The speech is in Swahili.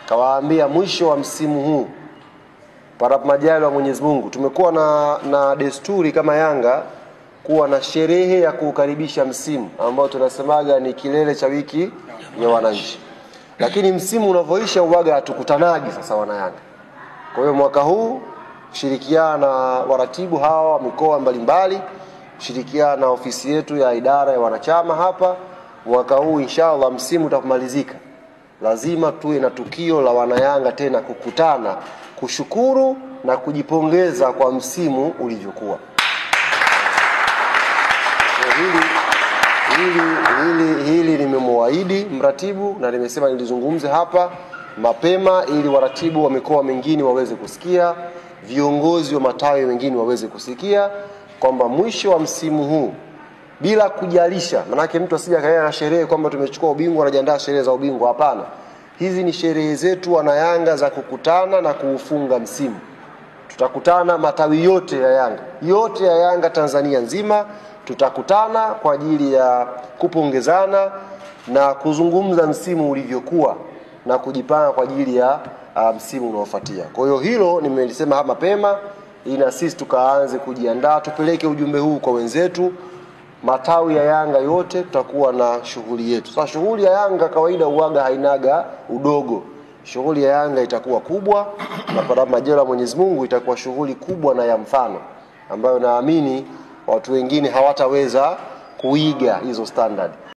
kawaambia mwisho wa msimu huu panapo majaliwa Mwenyezi Mungu tumekuwa na desturi kama Yanga kuwa na sherehe ya kukaribisha msimu ambao tunasemaga ni kilele cha wiki ya wananchi. Lakini msimu unavyoisha uwaga hatukutanagi sasa wana Yanga. Kwa hiyo mwaka huu kushirikiana na waratibu hawa mikoa mbalimbali, kushirikiana na ofisi yetu ya idara ya wanachama hapa, mwaka huu inshallah msimu utakumalizika, lazima tuwe na tukio la wanayanga tena kukutana, kushukuru na kujipongeza kwa msimu ulivyokuwa. Hili nimemwaahidi mratibu na nimesema nilizungumze hapa mapema ili waratibu wa mikoa mingine waweze kusikia, viongozi wa matawi mengine waweze kusikia kwamba mwisho wa msimu huu bila kujalisha, manake mtu asije akaenda na sherehe kwamba tumechukua ubingwa anajiandaa sherehe za ubingwa, hapana. Hizi ni sherehe zetu wana Yanga za kukutana na kuufunga msimu. Tutakutana matawi yote ya Yanga Tanzania nzima, tutakutana kwa ajili ya kupongezana na kuzungumza msimu ulivyokuwa na kujipanga kwa ajili ya msimu unaofuatia. Kwa hiyo hilo nimelisema hapa mapema, ili sisi tukaanze kujiandaa, tupeleke ujumbe huu kwa wenzetu. Matawi ya Yanga yote tutakuwa na shughuli yetu. Sasa shughuli ya Yanga kawaida uwaga hainaga udogo. Shughuli ya Yanga itakuwa kubwa na kwa majaliwa Mwenyezi Mungu itakuwa shughuli kubwa na ya mfano ambayo naamini watu wengine hawataweza kuiga hizo standard.